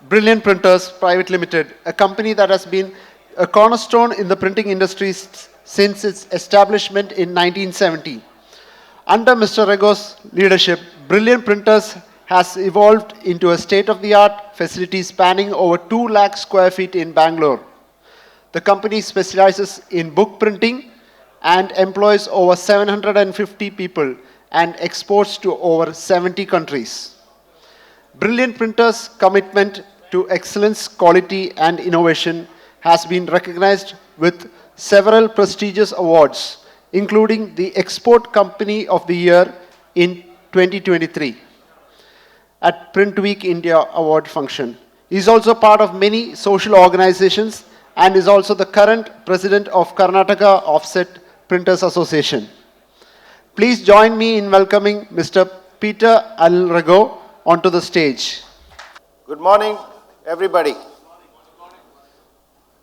Brilliant Printers Private Limited, a company that has been a cornerstone in the printing industry since its establishment in 1970. Under Mr. Rego's leadership, Brilliant Printers has evolved into a state-of-the-art facility spanning over 2 lakh square feet in Bangalore. The company specializes in book printing and employs over 750 people and exports to over 70 countries. Brilliant Printers' commitment to excellence, quality, and innovation has been recognized with several prestigious awards, including the Export Company of the Year in 2023 at Print Week India award function. He is also part of many social organizations and is also the current president of Karnataka Offset Printers Association. Please join me in welcoming Mr. Peter Anil Rego onto the stage. Good morning, everybody.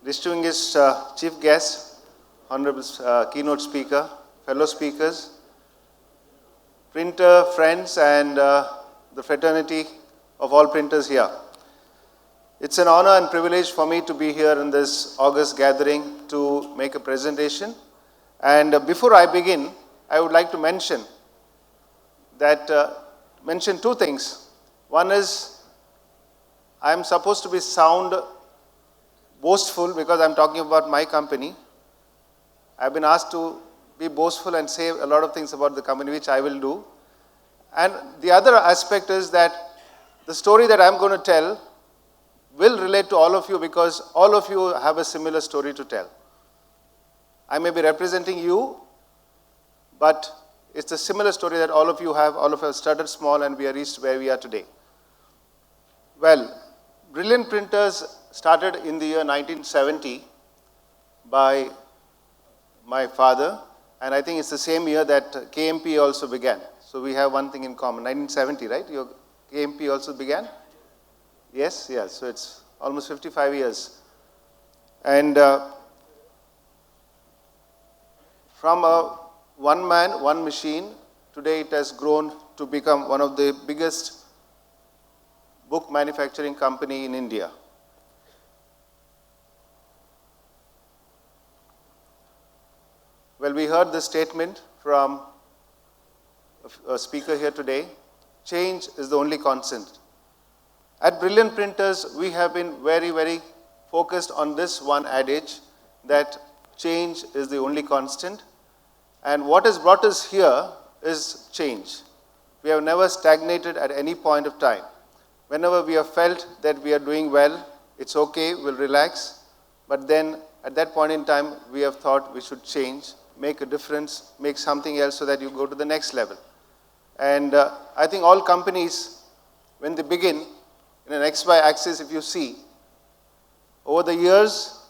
Distinguished chief guest, honorable keynote speaker, fellow speakers, printer friends, and the fraternity of all printers here. It's an honor and privilege for me to be here in this August gathering to make a presentation. And before I begin, I would like to mention two things. One is, I am supposed to be sound boastful because I'm talking about my company. I've been asked to be boastful and say a lot of things about the company, which I will do. And the other aspect is that the story that I'm going to tell will relate to all of you because all of you have a similar story to tell. I may be representing you, but it's a similar story that all of you have. All of us started small and we are reached where we are today. Well, Brilliant Printers started in the year 1970 by my father, and I think it's the same year that KMPA also began. So we have one thing in common, 1970, right? Your KMPA also began? Yes, yes, so it's almost 55 years. And from a one man, one machine, today it has grown to become one of the biggest book manufacturing company in India. Well, we heard this statement from a speaker here today, change is the only constant. At Brilliant Printers, we have been very, very focused on this one adage that change is the only constant. And what has brought us here is change. We have never stagnated at any point of time. Whenever we have felt that we are doing well, it's okay, we'll relax. But then at that point in time, we have thought we should change, make a difference, make something else so that you go to the next level. And I think all companies, when they begin, in an XY axis, if you see, over the years,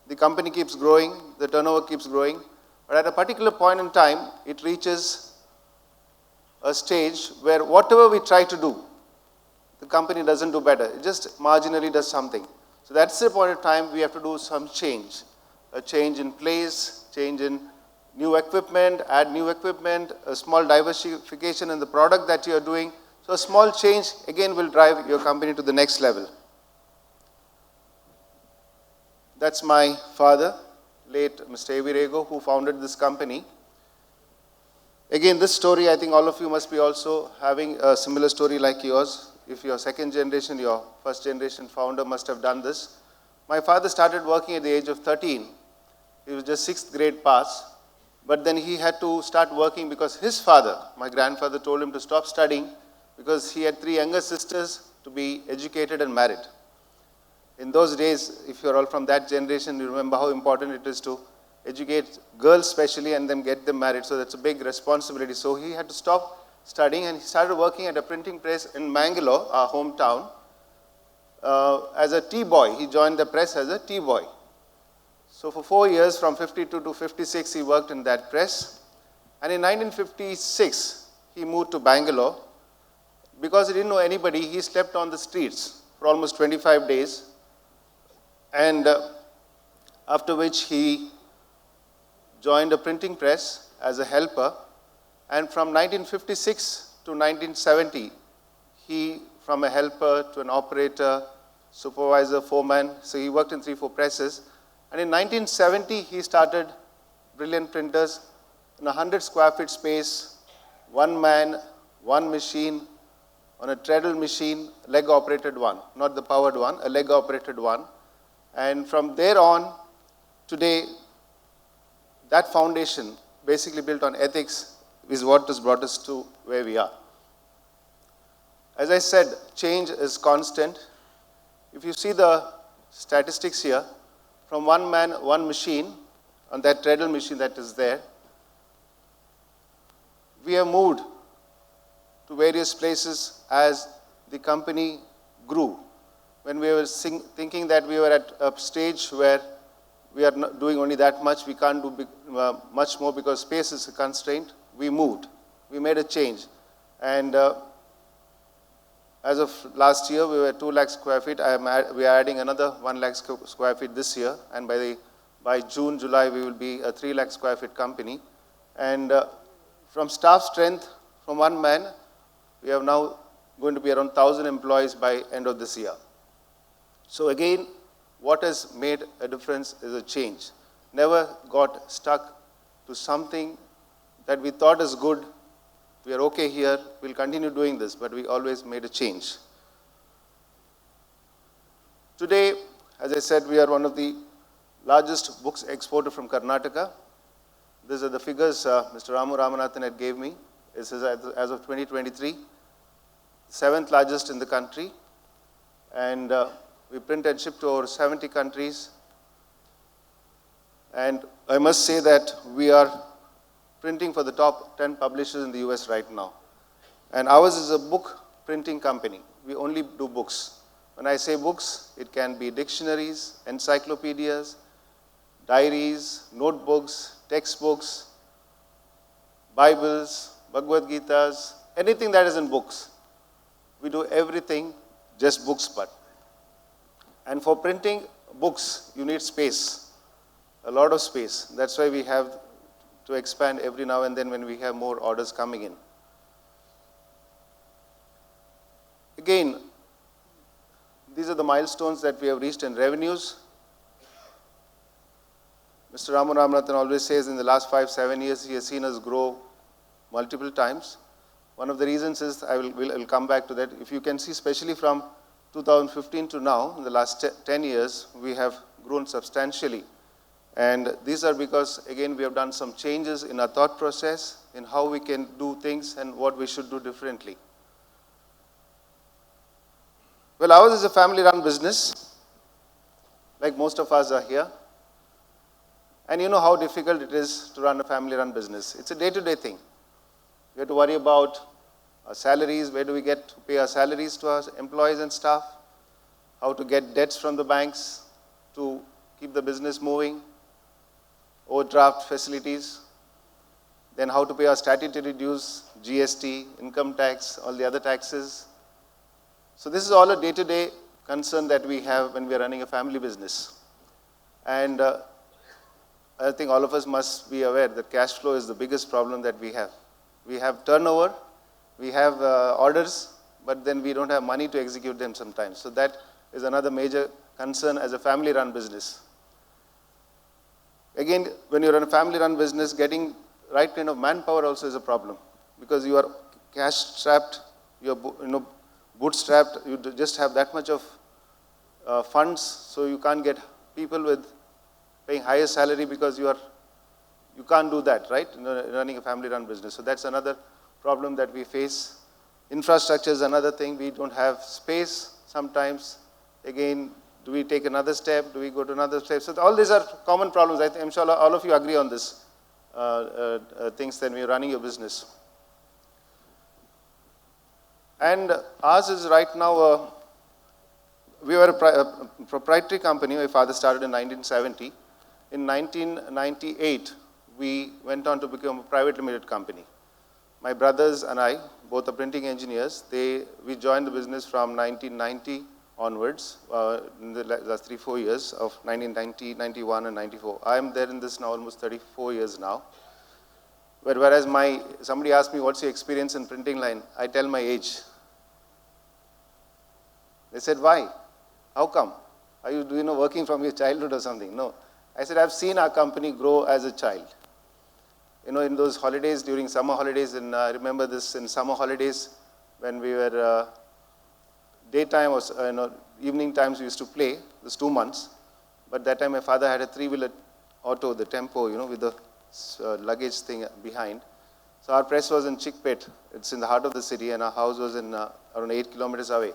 the company keeps growing, the turnover keeps growing, but at a particular point in time, it reaches a stage where whatever we try to do, the company doesn't do better. It just marginally does something. So that's the point of time we have to do some change. A change in place, change in new equipment, add new equipment, a small diversification in the product that you are doing. So a small change, again, will drive your company to the next level. That's my father, late Mr. Anil Rego, who founded this company. Again, this story, I think all of you must be also having a similar story like yours. If you're second generation, your first generation founder must have done this. My father started working at the age of 13. He was just 6th grade pass. But then he had to start working because his father, my grandfather, told him to stop studying because he had 3 younger sisters to be educated and married. In those days, if you're all from that generation, you remember how important it is to educate girls especially and then get them married. So that's a big responsibility. So he had to stop studying and he started working at a printing press in Bangalore, our hometown, as a tea boy. He joined the press as a tea boy. So for 4 years, from 52 to 56, he worked in that press. And in 1956, he moved to Bangalore. Because he didn't know anybody, he slept on the streets for almost 25 days. And after which he joined a printing press as a helper. And from 1956 to 1970, he, from a helper to an operator supervisor, foreman. So he worked in 3-4 presses. And in 1970, he started Brilliant Printers in a 100 square feet space, one man, one machine, on a treadle machine, leg operated one, not the powered one, a leg operated one. And from there on, today, that foundation, basically built on ethics, is what has brought us to where we are. As I said, change is constant. If you see the statistics here, from one man, one machine, on that treadle machine that is there, we have moved to various places as the company grew. When we were thinking that we were at a stage where we are not doing only that much, we can't do much more because space is a constraint, we moved. We made a change. And as of last year, we were 2 lakh square feet. We are adding another 1 lakh square feet this year. And by June, July, we will be a 3 lakh square feet company. And from staff strength, from one man, we are now going to be around 1,000 employees by end of this year. So again, what has made a difference is a change. Never got stuck to something that we thought is good. We are okay here, we'll continue doing this, but we always made a change. Today, as I said, we are one of the largest books exporter from Karnataka. These are the figures Mr. Ramu Ramanathan had gave me. This is as of 2023, 7th largest in the country. And we print and ship to over 70 countries. And I must say that we are printing for the top 10 publishers in the US right now. And ours is a book printing company. We only do books. When I say books, it can be dictionaries, encyclopedias, diaries, notebooks, textbooks, Bibles, Bhagavad Gitas, anything that is in books. We do everything, just books but. And for printing books, you need space, a lot of space. That's why we have to expand every now and then when we have more orders coming in. Again, these are the milestones that we have reached in revenues. Mr. Ramu Ramanathan always says in the last 5-7 years, he has seen us grow multiple times. One of the reasons is, I will come back to that. If you can see, especially from 2015 to now, in the last 10 years, we have grown substantially. And these are because, again, we have done some changes in our thought process, in how we can do things and what we should do differently. Well, ours is a family-run business, like most of us are here. And you know how difficult it is to run a family-run business. It's a day-to-day thing. We have to worry about our salaries, where do we get to pay our salaries to our employees and staff, how to get debts from the banks to keep the business moving, overdraft facilities, then how to pay our statutory dues, GST, income tax, all the other taxes. So this is all a day-to-day concern that we have when we are running a family business. And I think all of us must be aware that cash flow is the biggest problem that we have. We have turnover, we have orders, but then we don't have money to execute them sometimes. So that is another major concern as a family-run business. Again, when you run a family-run business, getting right kind of manpower also is a problem, because you are cash-strapped, you are bootstrapped, you just have that much of funds, so you can't get people with paying higher salary because you can't do that, right, running a family-run business. So that's another problem that we face. Infrastructure is another thing. We don't have space sometimes. Again, do we take another step? Do we go to another step? So all these are common problems. I'm sure all of you agree on this things when we're running your business. And ours is right now, we were a proprietary company. My father started in 1970. In 1998, we went on to become a private limited company. My brothers and I, both are printing engineers. We joined the business from 1990 onwards, in the last 3-4 years of 1990, 91, and 94. I'm there in this now almost 34 years now. Whereas somebody asked me, what's your experience in printing line? I tell my age. They said, why? How come? Are you working from your childhood or something? No. I said, I've seen our company grow as a child. In those holidays, during summer holidays, and I remember this in summer holidays when we were daytime or evening times we used to play, those 2 months. But that time my father had a 3-wheeler auto, the Tempo, with the luggage thing behind. So our press was in Chickpet. It's in the heart of the city, and our house was in around 8 kilometers away.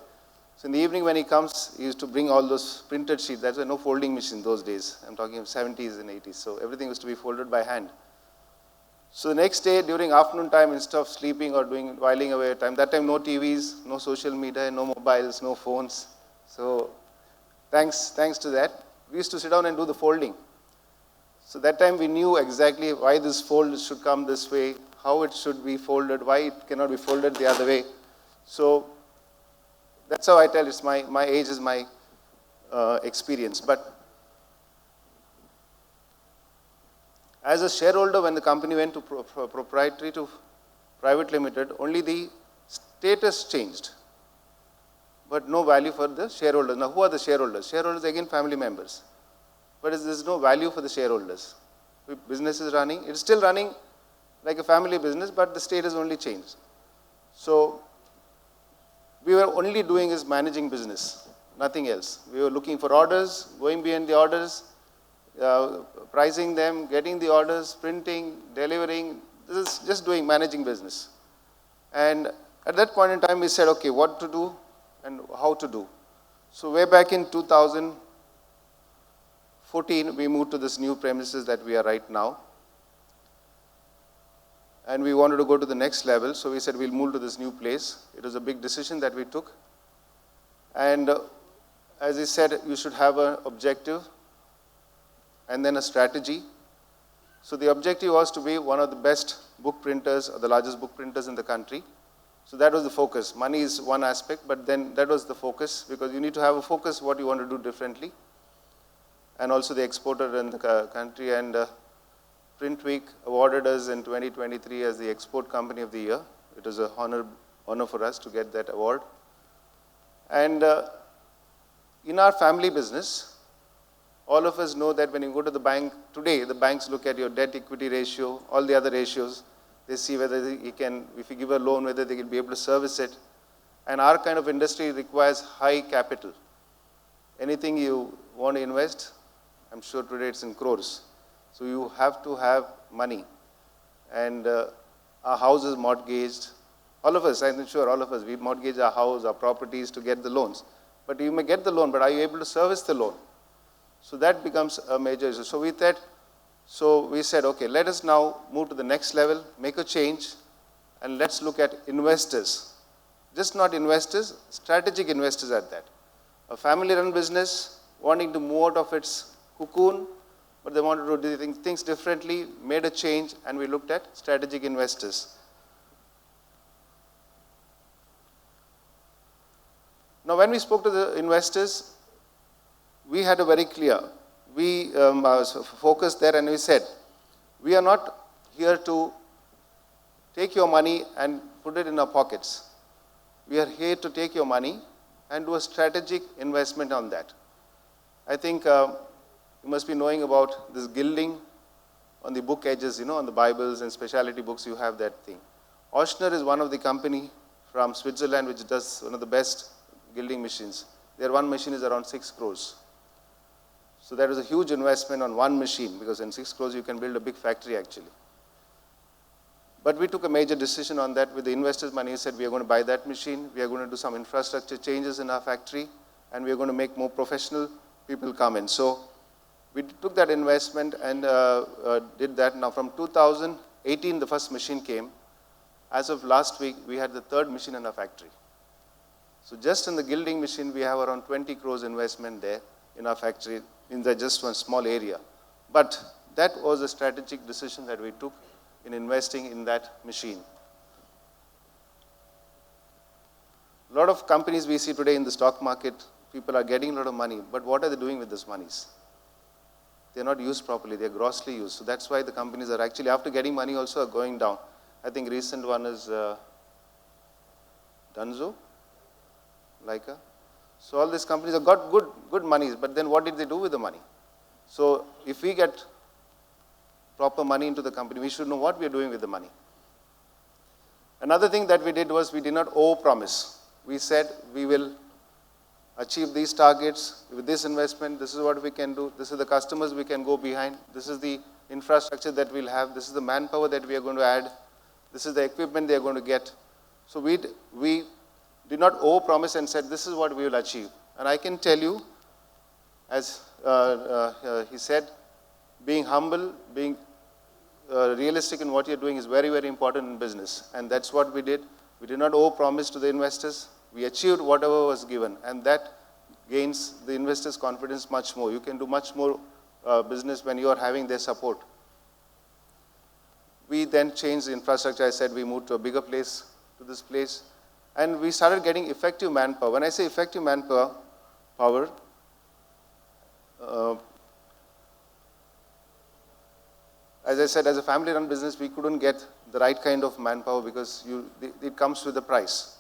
So in the evening when he comes, he used to bring all those printed sheets. There was no folding machine those days. I'm talking of 70s and 80s. So everything was to be folded by hand. So the next day, during afternoon time, instead of sleeping or whiling away time, that time no TVs, no social media, no mobiles, no phones. So thanks to that, we used to sit down and do the folding. So that time we knew exactly why this fold should come this way, how it should be folded, why it cannot be folded the other way. So that's how I tell it's my age is my experience. But as a shareholder, when the company went to proprietary to private limited, only the status changed, but no value for the shareholders. Now, who are the shareholders? Shareholders, again, family members. But there's no value for the shareholders. Business is running. It's still running like a family business, but the status only changed. So we were only doing is managing business, nothing else. We were looking for orders, going behind the orders, pricing them, getting the orders, printing, delivering. This is just managing business. And at that point in time, we said, okay, what to do and how to do. So way back in 2014, we moved to this new premises that we are right now. And we wanted to go to the next level, so we said we'll move to this new place. It was a big decision that we took. And as I said, you should have an objective and then a strategy. So the objective was to be one of the best book printers, or the largest book printers in the country. So that was the focus. Money is one aspect, but then that was the focus, because you need to have a focus what you want to do differently. And also the exporter in the country, and Print Week awarded us in 2023 as the Export Company of the Year. It was an honor for us to get that award. And in our family business, all of us know that when you go to the bank today, the banks look at your debt equity ratio, all the other ratios. They see whether if you give a loan, whether they can be able to service it. And our kind of industry requires high capital. Anything you want to invest, I'm sure today it's in crores. So you have to have money. And our house is mortgaged. All of us, I'm sure all of us, we mortgage our house, our properties to get the loans. But you may get the loan, but are you able to service the loan? So that becomes a major issue. So we said, okay, let us now move to the next level, make a change, and let's look at investors. Just not investors, strategic investors at that. A family-run business wanting to move out of its cocoon, but they wanted to do things differently, made a change, and we looked at strategic investors. Now, when we spoke to the investors, we had a very clear, we focused there, and we said, we are not here to take your money and put it in our pockets. We are here to take your money and do a strategic investment on that. I think you must be knowing about this gilding on the book edges, on the Bibles and specialty books, you have that thing. Oshner is one of the company from Switzerland which does one of the best gilding machines. Their one machine is around 6 crores. So that was a huge investment on one machine, because in 6 crores you can build a big factory actually. But we took a major decision on that with the investors' money. We said we are going to buy that machine, we are going to do some infrastructure changes in our factory, and we are going to make more professional people come in. So we took that investment and did that. Now from 2018 the first machine came. As of last week we had the third machine in our factory. So just in the gilding machine we have around 20 crores investment there in our factory, in just one small area. But that was a strategic decision that we took in investing in that machine. A lot of companies we see today in the stock market, people are getting a lot of money, but what are they doing with those monies? They're not used properly, they're grossly used. So that's why the companies are actually, after getting money, also are going down. I think recent one is Dunzo, Leica. So all these companies have got good monies, but then what did they do with the money? So if we get proper money into the company, we should know what we are doing with the money. Another thing that we did was we did not overpromise. We said we will achieve these targets with this investment. This is what we can do. This is the customers we can go behind. This is the infrastructure that we'll have. This is the manpower that we are going to add. This is the equipment they are going to get. So we did not overpromise and said this is what we will achieve. And I can tell you, as he said, being humble, being realistic in what you're doing is very, very important in business. And that's what we did. We did not overpromise to the investors. We achieved whatever was given. And that gains the investors' confidence much more. You can do much more business when you are having their support. We then changed the infrastructure. I said we moved to a bigger place, to this place. And we started getting effective manpower. When I say effective manpower, as I said, as a family-run business, we couldn't get the right kind of manpower because it comes with a price.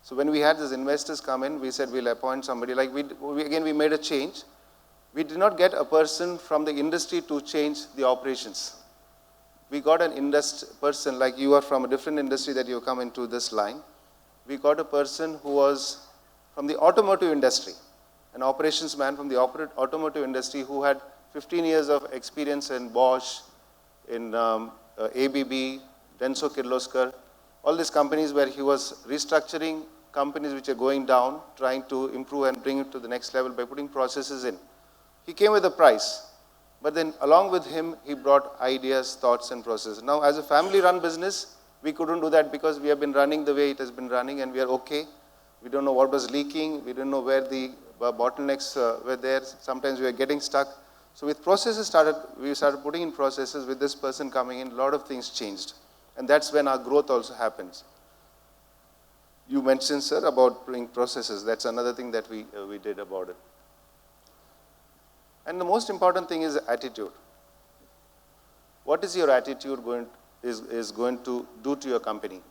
So when we had these investors come in, we said we'll appoint somebody. Like we made a change. We did not get a person from the industry to change the operations. We got an person, like you are from a different industry that you come into this line. We got a person who was from the automotive industry, an operations man from the automotive industry who had 15 years of experience in Bosch, in ABB, Denso Kirloskar, all these companies where he was restructuring companies which are going down, trying to improve and bring it to the next level by putting processes in. He came with a price, but then along with him, he brought ideas, thoughts, and processes. Now, as a family-run business, we couldn't do that because we have been running the way it has been running and we are okay. We don't know what was leaking. We didn't know where the bottlenecks were there. Sometimes we were getting stuck. So with processes we started putting in processes. With this person coming in, a lot of things changed. And that's when our growth also happens. You mentioned, sir, about doing processes. That's another thing that we did about it. And the most important thing is attitude. What is your attitude going to do to your company?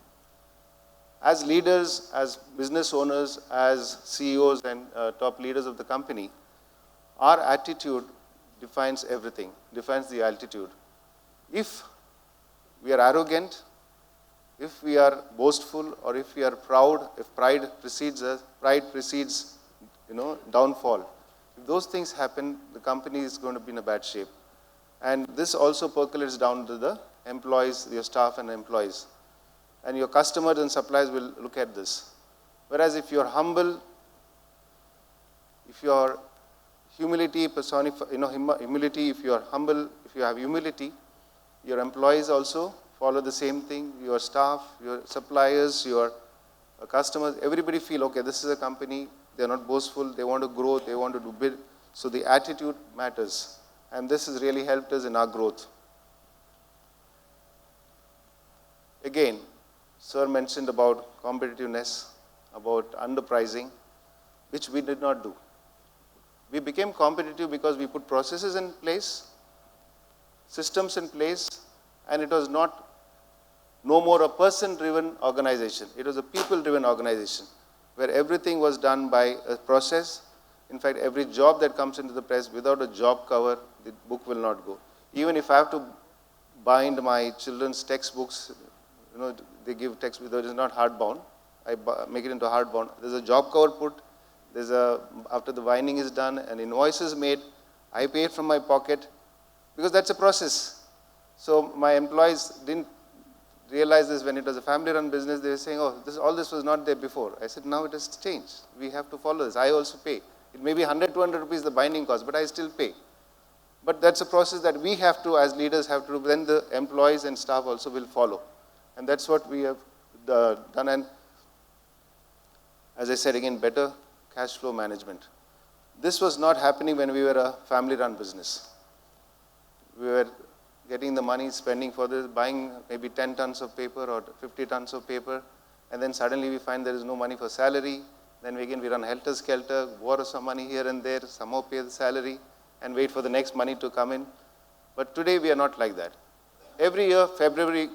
As leaders, as business owners, as CEOs and top leaders of the company, our attitude defines everything, defines the altitude. If we are arrogant, if we are boastful, or if we are proud, if pride precedes us, downfall. If those things happen, the company is going to be in a bad shape. And this also percolates down to the employees, your staff and employees. And your customers and suppliers will look at this. Whereas if you are humble, if you are humility personified, humility, if you are humble, if you have humility, your employees also follow the same thing, your staff, your suppliers, your customers, everybody feel, okay, this is a company, they're not boastful, they want to grow, they want to do big. So the attitude matters. And this has really helped us in our growth. Again, sir mentioned about competitiveness, about underpricing, which we did not do. We became competitive because we put processes in place, systems in place, and it was no more a person-driven organization. It was a people-driven organization where everything was done by a process. In fact, every job that comes into the press, without a job cover, the book will not go. Even if I have to bind my children's textbooks, they give textbooks, it is not hardbound. I make it into hardbound. There's a job cover put. After the binding is done, an invoice is made. I pay it from my pocket because that's a process. So my employees didn't realize this when it was a family-run business. They were saying, oh, all this was not there before. I said, now it has changed. We have to follow this. I also pay. It may be 100, 200 rupees the binding cost, but I still pay. But that's a process that we have to, as leaders, have to do. Then the employees and staff also will follow. And that's what we have done. And as I said again, better cash flow management. This was not happening when we were a family-run business. We were getting the money, spending for this, buying maybe 10 tons of paper or 50 tons of paper, and then suddenly we find there is no money for salary. Then again we run helter-skelter, borrow some money here and there, somehow pay the salary, and wait for the next money to come in. But today we are not like that. Every year, February,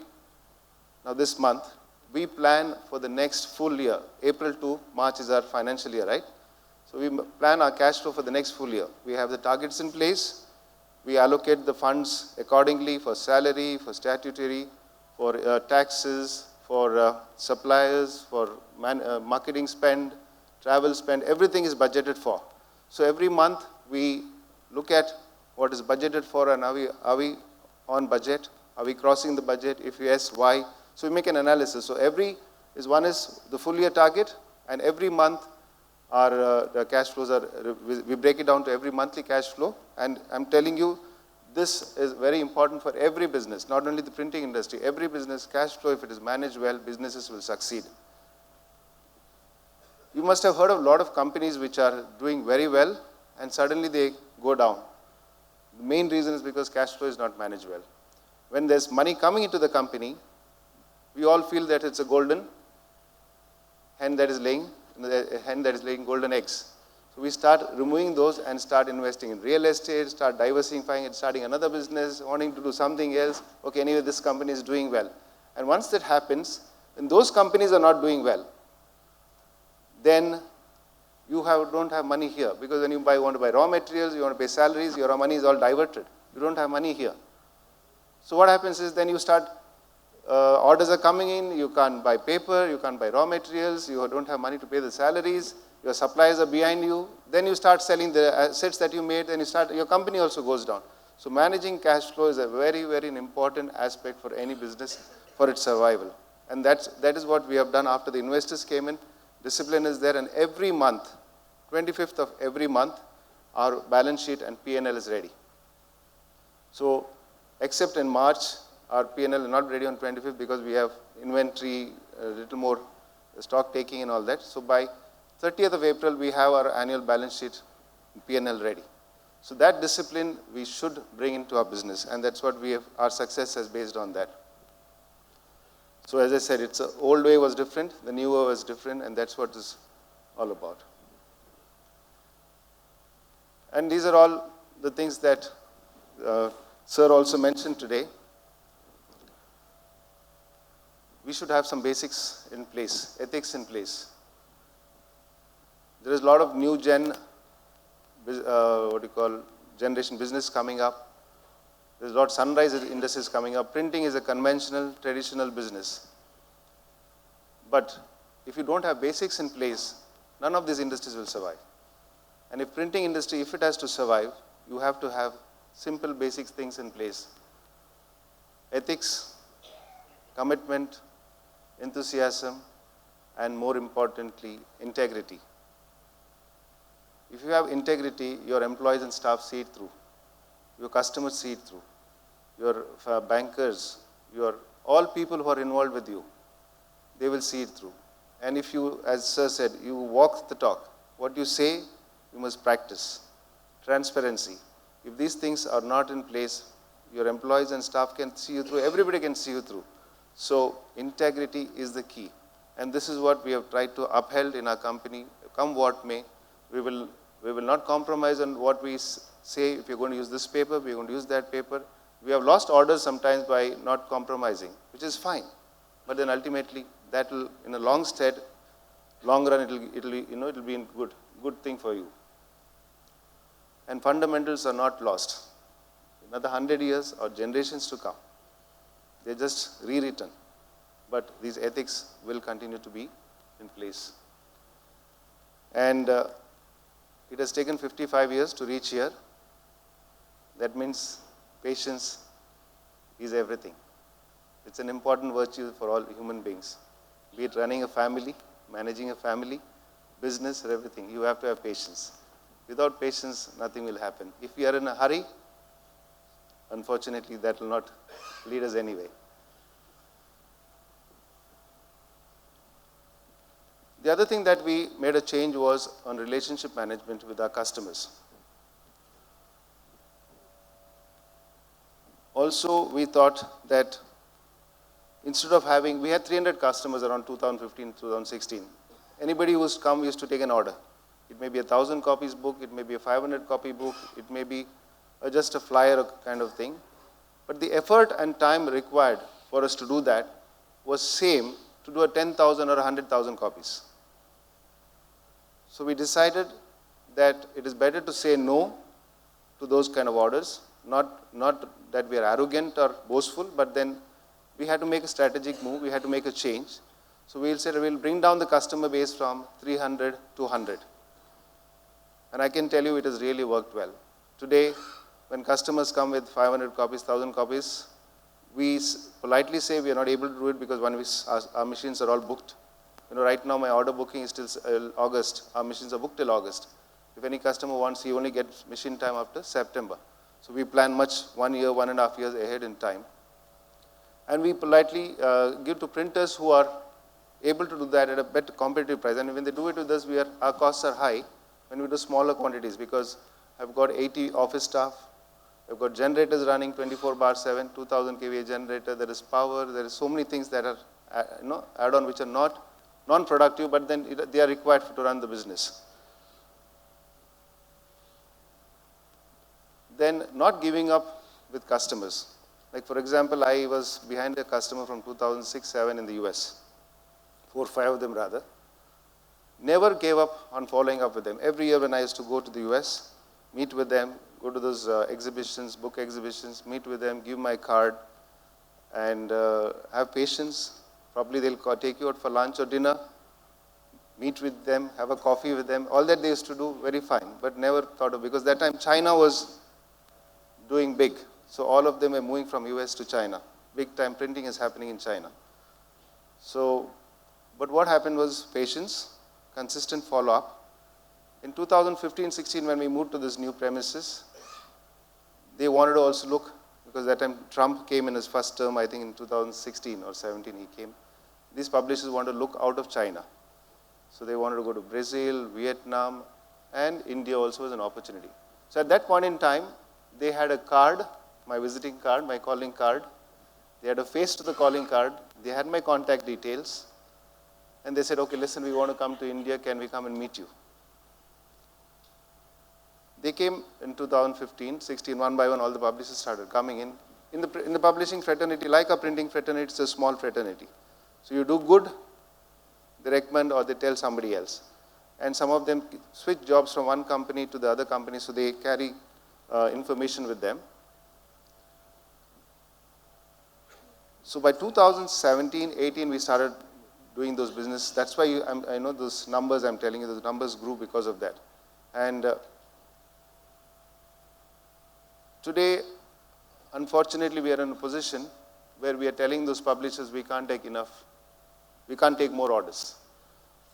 now this month, we plan for the next full year. April to March is our financial year, right? So we plan our cash flow for the next full year. We have the targets in place. We allocate the funds accordingly for salary, for statutory, for taxes, for suppliers, for marketing spend, travel spend, everything is budgeted for. So every month we look at what is budgeted for and are we on budget? Are we crossing the budget? If yes, why? So we make an analysis. So one is the full year target, and every month our the cash flows are, we break it down to every monthly cash flow. And I'm telling you, this is very important for every business, not only the printing industry. Every business, cash flow, if it is managed well, businesses will succeed. You must have heard of a lot of companies which are doing very well and suddenly they go down. The main reason is because cash flow is not managed well. When there's money coming into the company, we all feel that it's a golden hen that is laying golden eggs. So we start removing those and start investing in real estate, start diversifying and starting another business, wanting to do something else. Okay, anyway, this company is doing well. And once that happens, when those companies are not doing well, then you don't have money here. Because when you want to buy raw materials, you want to pay salaries, your money is all diverted. You don't have money here. So what happens is then you start, orders are coming in, you can't buy paper, you can't buy raw materials, you don't have money to pay the salaries, your suppliers are behind you, then you start selling the assets that you made, then your company also goes down. So managing cash flow is a very, very important aspect for any business for its survival. And that is what we have done after the investors came in. Discipline is there, and every month, 25th of every month, our balance sheet and P&L is ready. So except in March, our P&L is not ready on 25th because we have inventory, a little more stock taking and all that. So by 30th of April, we have our annual balance sheet P&L ready. So that discipline we should bring into our business, and that's what our success is based on that. So as I said, the old way was different, the new way was different, and that's what it's all about. And these are all the things that Sir also mentioned today. We should have some basics in place, ethics in place. There is a lot of new generation business coming up. There's a lot of sunrise industries coming up. Printing is a conventional, traditional business. But if you don't have basics in place, none of these industries will survive. And if printing industry, if it has to survive, you have to have simple basic things in place. Ethics, commitment, enthusiasm, and more importantly, integrity. If you have integrity, your employees and staff see it through. Your customers see it through. Your bankers, all people who are involved with you, they will see it through. And if you, as Sir said, you walk the talk. What you say, you must practice. Transparency. If these things are not in place, your employees and staff can see you through. Everybody can see you through. So integrity is the key. And this is what we have tried to uphold in our company. Come what may, we will not compromise on what we say. If you're going to use this paper, we're going to use that paper. We have lost orders sometimes by not compromising, which is fine. But then ultimately, that will, in a long run, it'll be a good thing for you. And fundamentals are not lost. Another 100 years or generations to come, they're just rewritten. But these ethics will continue to be in place. And it has taken 55 years to reach here. That means patience is everything. It's an important virtue for all human beings. Be it running a family, managing a family, business, or everything. You have to have patience. Without patience, nothing will happen. If we are in a hurry, unfortunately, that will not lead us anyway. The other thing that we made a change was on relationship management with our customers. Also, we thought that instead of we had 300 customers around 2015, 2016. Anybody who's come used to take an order. It may be a 1,000 copies book, it may be a 500 copy book, it may be just a flyer kind of thing. But the effort and time required for us to do that was same to do a 10,000 or 100,000 copies. So we decided that it is better to say no to those kind of orders, not that we are arrogant or boastful, but then we had to make a strategic move, we had to make a change. So we'll say we'll bring down the customer base from 300 to 100. And I can tell you it has really worked well. Today, when customers come with 500 copies, 1,000 copies, we politely say we are not able to do it because our machines are all booked. Right now my order booking is till August. Our machines are booked till August. If any customer wants, he only gets machine time after September. So we plan much 1 year, 1.5 years ahead in time. And we politely give to printers who are able to do that at a better competitive price. And when they do it with us, our costs are high when we do smaller quantities, because I've got 80 office staff, I've got generators running 24/7, 2000 kVA generator, there is power, there is so many things that are add-on which are not non-productive, but then they are required to run the business. Then not giving up with customers. Like for example, I was behind a customer from 2006-07 in the US, 4 or 5 of them rather. Never gave up on following up with them. Every year when I used to go to the US, meet with them, go to those exhibitions, book exhibitions, meet with them, give my card, and have patience. Probably they'll take you out for lunch or dinner, meet with them, have a coffee with them. All that they used to do, very fine, but never thought of, because that time China was doing big. So all of them were moving from US to China. Big time printing is happening in China. So, but what happened was patience, consistent follow-up. In 2015-16, when we moved to this new premises, they wanted to also look, because that time Trump came in his first term, I think in 2016 or 17 he came. These publishers wanted to look out of China. So they wanted to go to Brazil, Vietnam, and India also as an opportunity. So at that point in time, they had a card, my visiting card, my calling card. They had a face to the calling card. They had my contact details. And they said, okay, listen, we want to come to India. Can we come and meet you? They came in 2015-16, one by one, all the publishers started coming in. In the publishing fraternity, like a printing fraternity, it's a small fraternity. So you do good, they recommend or they tell somebody else. And some of them switch jobs from one company to the other company, so they carry information with them. So by 2017-18, we started doing those business. That's why I know those numbers I'm telling you, those numbers grew because of that. And today, unfortunately, we are in a position where we are telling those publishers we can't take enough, we can't take more orders.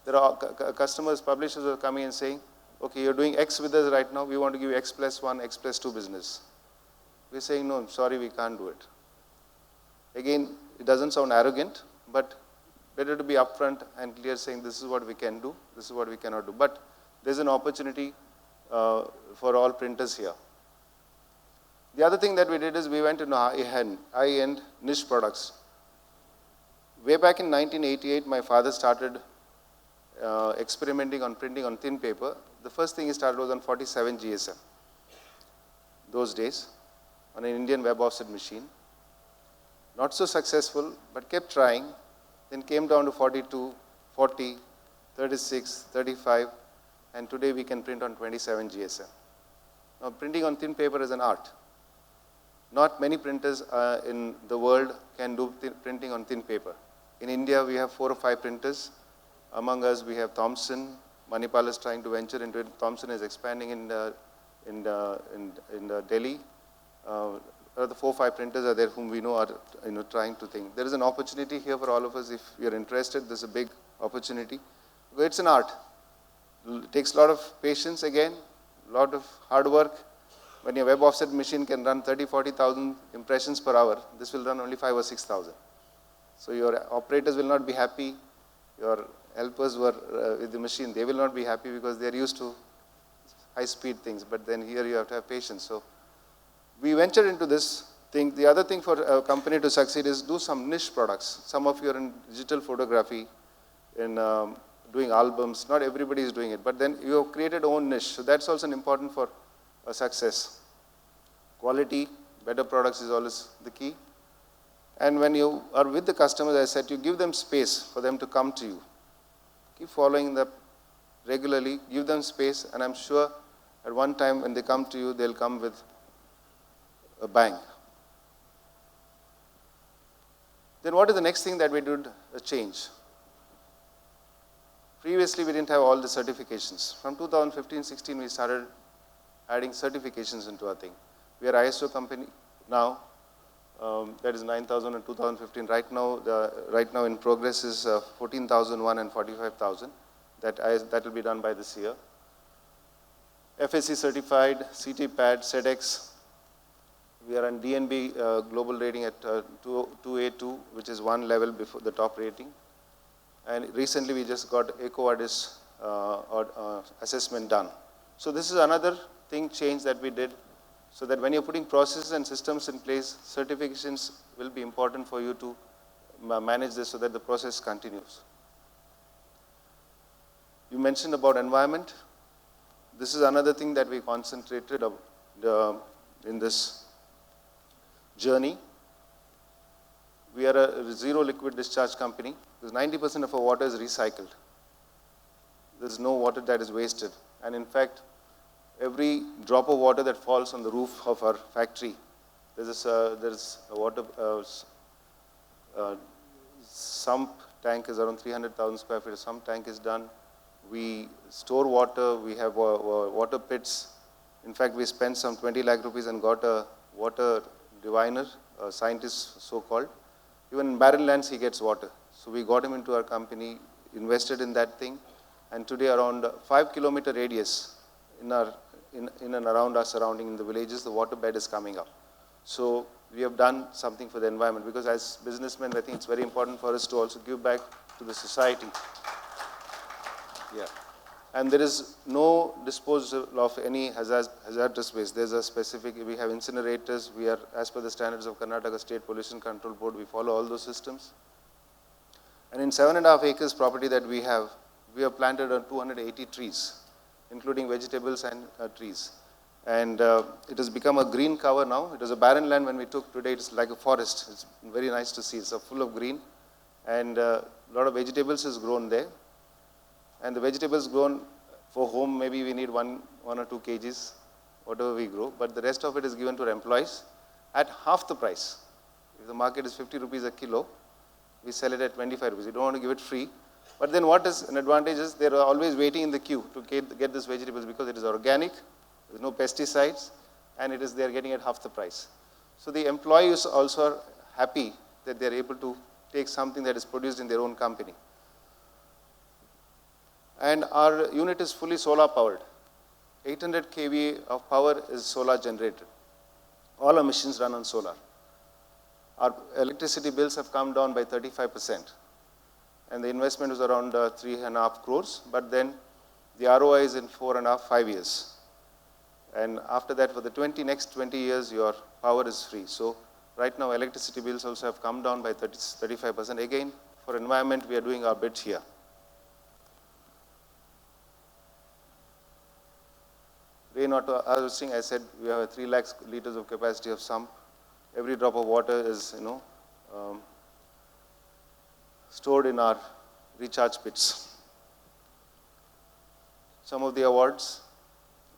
There are customers, publishers are coming and saying, okay, you're doing X with us right now, we want to give you X+1, X+2 business. We're saying, no, I'm sorry, we can't do it. Again, it doesn't sound arrogant, but better to be upfront and clear, saying this is what we can do, this is what we cannot do. But there's an opportunity for all printers here. The other thing that we did is we went into high-end niche products. Way back in 1988, my father started experimenting on printing on thin paper. The first thing he started was on 47 GSM. Those days, on an Indian web offset machine. Not so successful, but kept trying. Then came down to 42, 40, 36, 35, and today we can print on 27 GSM. Now, printing on thin paper is an art. Not many printers in the world can do printing on thin paper. In India, we have 4 or 5 printers. Among us, we have Thomson. Manipal is trying to venture into it. Thomson is expanding in Delhi. The 4 or 5 printers are there whom we know are trying to think. There is an opportunity here for all of us. If you're interested, there's a big opportunity. It's an art. It takes a lot of patience again, a lot of hard work. When your web offset machine can run 30, 40,000 impressions per hour, this will run only 5 or 6,000. So your operators will not be happy. Your helpers who are with the machine, they will not be happy because they're used to high-speed things. But then here you have to have patience. So we ventured into this thing. The other thing for a company to succeed is do some niche products. Some of you are in digital photography, in doing albums. Not everybody is doing it. But then you have created your own niche. So that's also important for success. Quality, better products is always the key. And when you are with the customers, as I said, you give them space for them to come to you. Keep following the regularly, give them space, and I'm sure at one time when they come to you, they'll come with a bang. Then what is the next thing that we did a change? Previously, we didn't have all the certifications. From 2015-16, we started adding certifications into our thing. We are ISO company now. That is 9,000 in 2015. Right now in progress is 14,001 and 45,000. That will be done by this year. FSC certified, CT pad, SEDEX. We are on DNB global rating at 2A2, which is one level before the top rating. And recently we just got EcoVadis assessment done. So this is another change that we did, so that when you're putting processes and systems in place, certifications will be important for you to manage this so that the process continues. You mentioned about environment. This is another thing that we concentrated in this journey. We are a zero liquid discharge company, because 90% of our water is recycled. There's no water that is wasted. And in fact, every drop of water that falls on the roof of our factory, there's a water sump tank is around 300,000 square feet. A sump tank is done. We store water. We have water pits. In fact, we spent some 20 lakh rupees and got a water diviner, a scientist so-called. Even in barren lands, he gets water. So we got him into our company, invested in that thing, and today around 5-kilometer radius in and around our surrounding in the villages, the water bed is coming up. So we have done something for the environment, because as businessmen, I think it's very important for us to also give back to the society. Yeah. And there is no disposal of any hazardous waste. There's a specific, we have incinerators, we are, as per the standards of Karnataka State Pollution Control Board, we follow all those systems. And in 7.5 acres property that we have planted 280 trees, including vegetables and trees. And it has become a green cover now. It was a barren land when we took. Today it's like a forest. It's very nice to see. It's full of green. And a lot of vegetables is grown there. And the vegetables grown for home, maybe we need 1 or 2 kgs, whatever we grow. But the rest of it is given to our employees at half the price. If the market is 50 rupees a kilo, we sell it at 25 rupees. We don't want to give it free. But then what is an advantage is they are always waiting in the queue to get this vegetables, because it is organic, there's no pesticides, and they are getting at half the price. So the employees also are happy that they are able to take something that is produced in their own company. And our unit is fully solar powered. 800 kVA of power is solar generated. All our machines run on solar. Our electricity bills have come down by 35%. And the investment was around 3.5 crores, but then the ROI is in 4.5-5 years. And after that, for the next 20 years, your power is free. So right now, electricity bills also have come down by 35%. Again, for environment, we are doing our bit here. Rainwater harvesting, I said we have 3 lakh liters of capacity of sump. Every drop of water is, stored in our recharge pits. Some of the awards,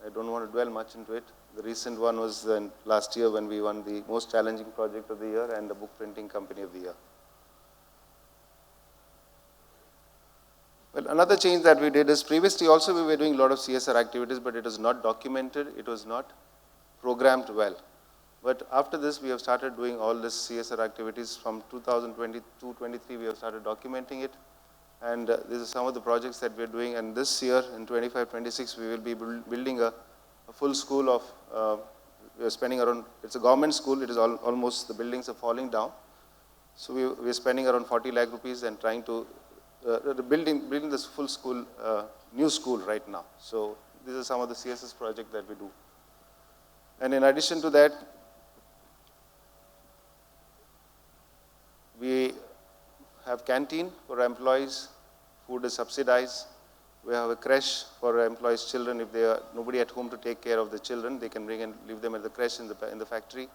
I don't want to dwell much into it. The recent one was last year when we won the most challenging project of the year and the book printing company of the year. Well, another change that we did is previously also we were doing a lot of CSR activities, but it was not documented, it was not programmed well. But after this, we have started doing all this CSR activities. From 2022-23, we have started documenting it. And these are some of the projects that we are doing. And this year, in 25-26, we will be building a full school of, we are spending around, it's a government school, it is almost, the buildings are falling down. So we are spending around 40 lakh rupees and trying to, building this full school, new school right now. So these are some of the CSS projects that we do. And in addition to that, we have canteen for our employees, food is subsidized. We have a creche for our employees' children. If they are nobody at home to take care of the children, they can bring and leave them at the creche in the factory.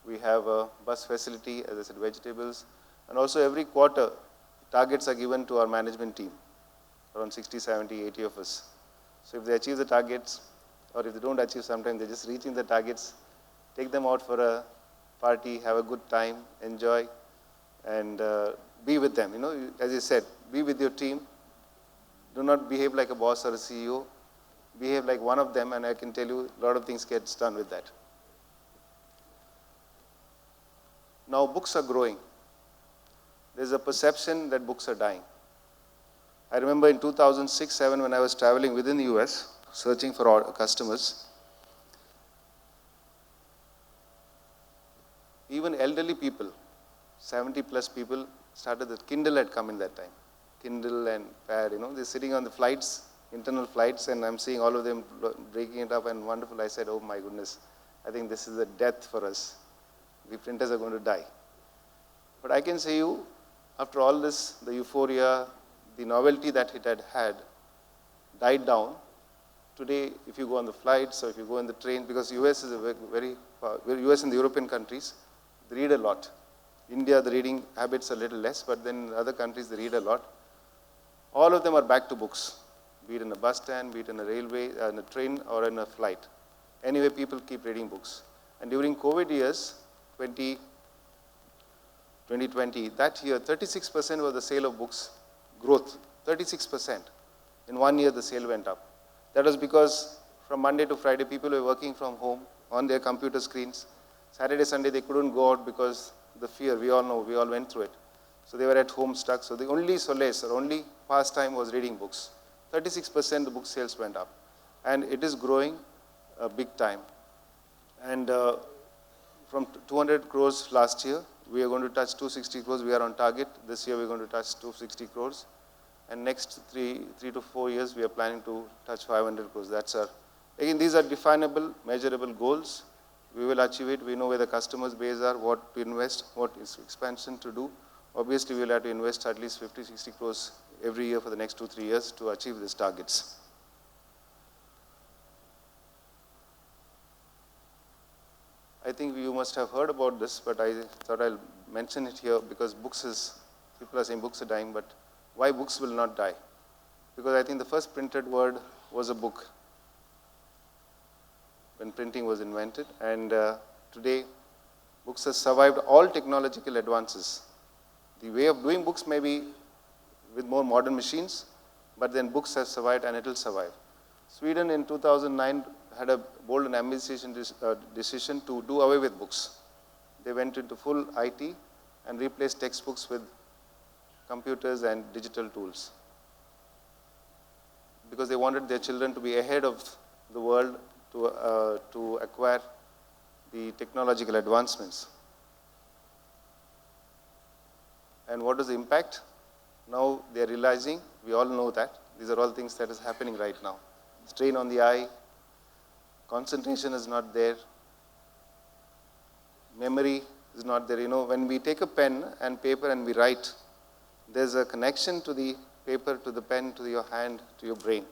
We have a bus facility, as I said, vegetables. And also every quarter, targets are given to our management team. around 60, 70, 80 of us. So if they achieve the targets, or if they don't achieve, sometimes they're just reaching the targets, take them out for a party, have a good time, enjoy, and be with them. As you said, be with your team. Do not behave like a boss or a CEO. Behave like one of them, and I can tell you a lot of things gets done with that. Now books are growing. There's a perception that books are dying. I remember in 2006-07 when I was traveling within the US, searching for our customers, even elderly people, 70 plus people, started the Kindle had come in that time. Kindle and Pad, they're sitting on the flights, internal flights, and I'm seeing all of them breaking it up and wonderful. I said, oh my goodness, I think this is a death for us. The printers are going to die. But I can say you, after all this, the euphoria, the novelty that it had died down. Today, if you go on the flights or if you go in the train, because US is a US and the European countries, they read a lot. India, the reading habits are a little less, but then in other countries, they read a lot. All of them are back to books, be it in a bus stand, be it in a railway, in a train, or in a flight. Anyway, people keep reading books. And during COVID years, 2020, that year, 36% was the sale of books growth, 36%. In 1 year, the sale went up. That was because from Monday to Friday, people were working from home on their computer screens. Saturday, Sunday, they couldn't go out because the fear, we all know, we all went through it. So they were at home stuck. So the only solace or only pastime was reading books. 36% the book sales went up. And it is growing big time. And from 200 crores last year, we are going to touch 260 crores. We are on target. This year, we're going to touch 260 crores. And next three to 4 years, we are planning to touch 500 crores. That's our, again, these are definable, measurable goals. We will achieve it. We know where the customers' base are, what to invest, what is expansion to do. Obviously, we will have to invest at least 50, 60 crores every year for the next 2-3 years to achieve these targets. I think you must have heard about this, but I thought I'll mention it here because people are saying books are dying, but why books will not die? Because I think the first printed word was a book when printing was invented, and today books have survived all technological advances. The way of doing books may be with more modern machines, but then books have survived and it will survive. Sweden in 2009 had a bold and ambitious decision to do away with books. They went into full IT and replaced textbooks with computers and digital tools because they wanted their children to be ahead of the world to acquire the technological advancements. And what is the impact? Now they are realizing, we all know that, these are all things that is happening right now. Strain on the eye, concentration is not there, memory is not there. When we take a pen and paper and we write, there's a connection to the paper, to the pen, to your hand, to your brain.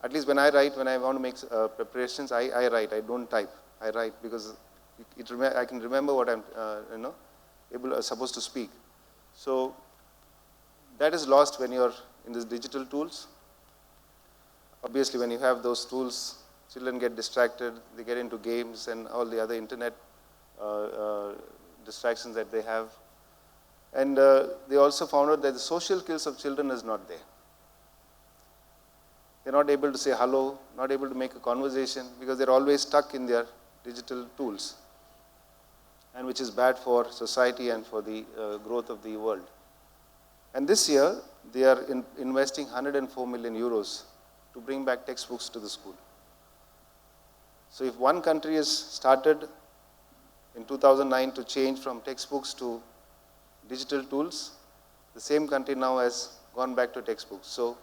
At least when I write, when I want to make preparations, I write, I don't type. I write because I can remember what I'm supposed to speak. So that is lost when you're in these digital tools. Obviously, when you have those tools, children get distracted, they get into games and all the other internet distractions that they have. And they also found out that the social skills of children is not there. They're not able to say hello, not able to make a conversation because they're always stuck in their digital tools, and which is bad for society and for the growth of the world. And this year, they are investing 104 million euros to bring back textbooks to the school. So if one country has started in 2009 to change from textbooks to digital tools, the same country now has gone back to textbooks. So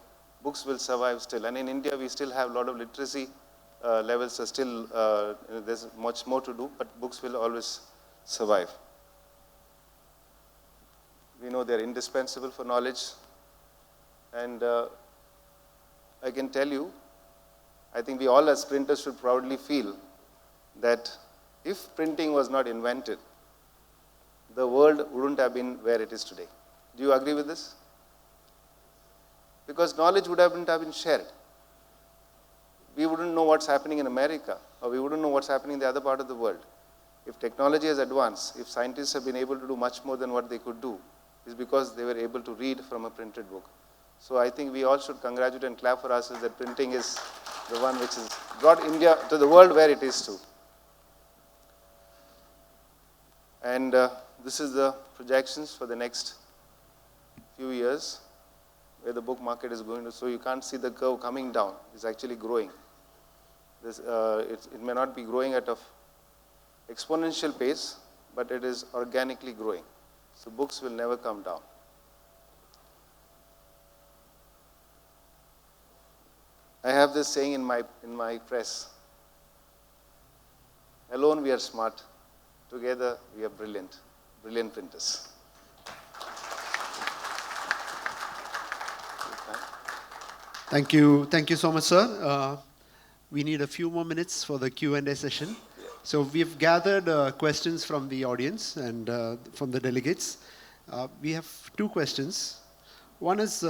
books will survive still. And in India, we still have a lot of literacy levels are still, there's much more to do, but books will always survive. We know they're indispensable for knowledge. And I can tell you, I think we all as printers should proudly feel that if printing was not invented, the world wouldn't have been where it is today. Do you agree with this? because knowledge wouldn't have been shared. We wouldn't know what's happening in America, or we wouldn't know what's happening in the other part of the world. If technology has advanced, if scientists have been able to do much more than what they could do, it's because they were able to read from a printed book. So I think we all should congratulate and clap for ourselves that printing is the one which has brought India to the world where it is to. And this is the projections for the next few years, where the book market is going to. So you can't see the curve coming down. It's actually growing. It may not be growing at an exponential pace, but it is organically growing. So books will never come down. I have this saying in my press: alone we are smart, together we are brilliant, brilliant printers. Thank you so much, sir. We need a few more minutes for the Q&A session. So we've gathered questions from the audience and from the delegates. We have two questions. One is,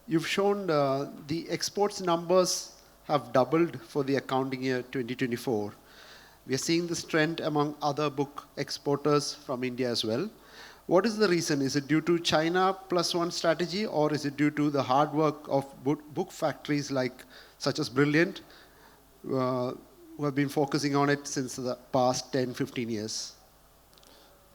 you've shown the exports numbers have doubled for the accounting year 2024. We are seeing this trend among other book exporters from India as well. What is the reason? Is it due to China plus one strategy, or is it due to the hard work of book factories such as Brilliant, who have been focusing on it since the past 10, 15 years?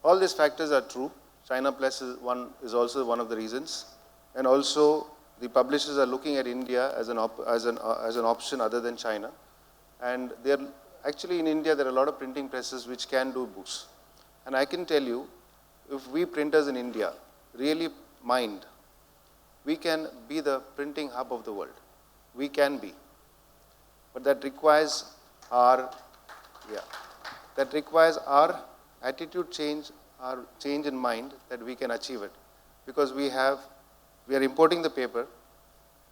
All these factors are true. China plus is also one of the reasons. And also, the publishers are looking at India as an option other than China. And actually in India, there are a lot of printing presses which can do books. And I can tell you, if we printers in India really mind, we can be the printing hub of the world. We can be. But that requires our attitude change, our change in mind that we can achieve it. Because we are importing the paper.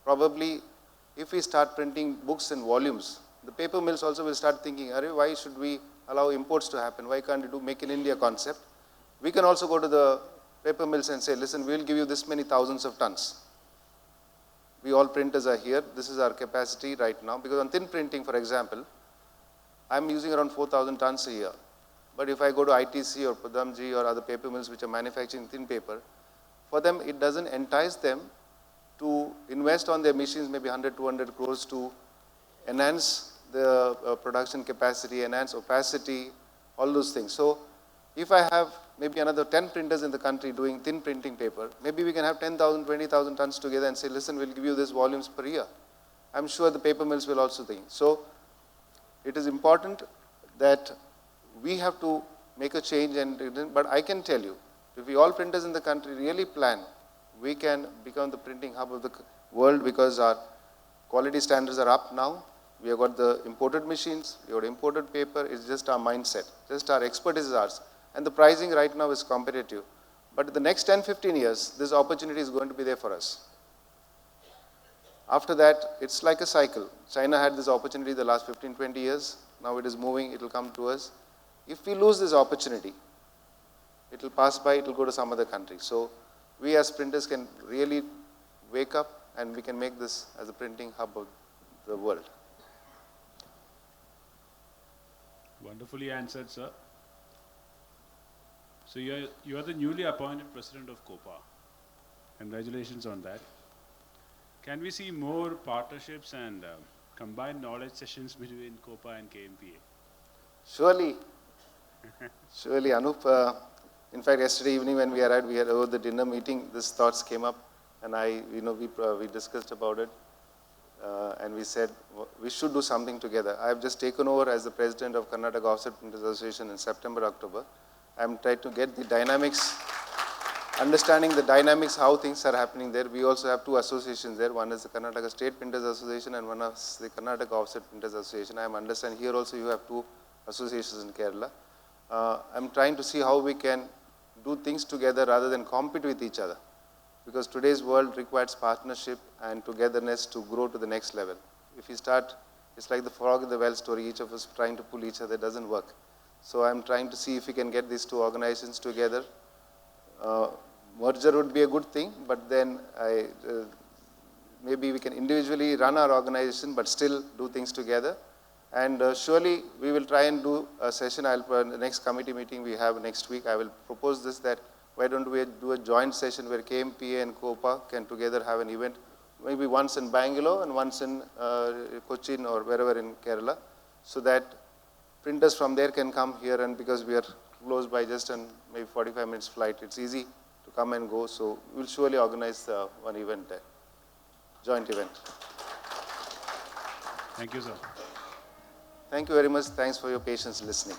Probably if we start printing books in volumes, the paper mills also will start thinking, why should we allow imports to happen? Why can't we do Make in India concept? We can also go to the paper mills and say, listen, we'll give you this many thousands of tons. We all printers are here. This is our capacity right now. Because on thin printing, for example, I'm using around 4,000 tons a year. But if I go to ITC or Padamji or other paper mills which are manufacturing thin paper, for them, it doesn't entice them to invest on their machines maybe 100, 200 crores to enhance the production capacity, enhance opacity, all those things. So if I have maybe another 10 printers in the country doing thin printing paper, maybe we can have 10,000, 20,000 tons together and say, listen, we'll give you this volumes per year. I'm sure the paper mills will also think. So it is important that we have to make a change, but I can tell you, if we all printers in the country really plan, we can become the printing hub of the world, because our quality standards are up now. We have got the imported machines, we have got imported paper. It's just our mindset, just our expertise is ours. And the pricing right now is competitive. But in the next 10, 15 years, this opportunity is going to be there for us. After that, it's like a cycle. China had this opportunity the last 15, 20 years. Now it is moving, it will come to us. If we lose this opportunity, it will pass by, it will go to some other country. So we as printers can really wake up and we can make this as a printing hub of the world. Wonderfully answered, sir. So you are the newly appointed president of KOPA. Congratulations on that. Can we see more partnerships and combined knowledge sessions between KOPA and KMPA? Surely. Surely, Anup. In fact, yesterday evening when we arrived, we had over the dinner meeting, these thoughts came up, and we discussed about it, and we said we should do something together. I have just taken over as the president of Karnataka Offset Printers Association in September, October. I'm trying to get the dynamics, understanding the dynamics, how things are happening there. We also have two associations there. One is the Karnataka State Printers Association and one is the Karnataka Offset Printers Association. I understand here also you have two associations in Kerala. I'm trying to see how we can do things together rather than compete with each other. Because today's world requires partnership and togetherness to grow to the next level. If you start, it's like the frog in the well story, each of us trying to pull each other, it doesn't work. So I'm trying to see if we can get these two organizations together. Merger would be a good thing, but then maybe we can individually run our organization but still do things together. And surely we will try and do a session. The next committee meeting we have next week, I will propose this, that why don't we do a joint session where KMPA and COPA can together have an event, maybe once in Bangalore and once in Cochin or wherever in Kerala, so that printers from there can come here, and because we are close by just maybe 45 minutes flight, it's easy to come and go. So we'll surely organize one event there, joint event. Thank you, sir. Thank you very much. Thanks for your patience listening.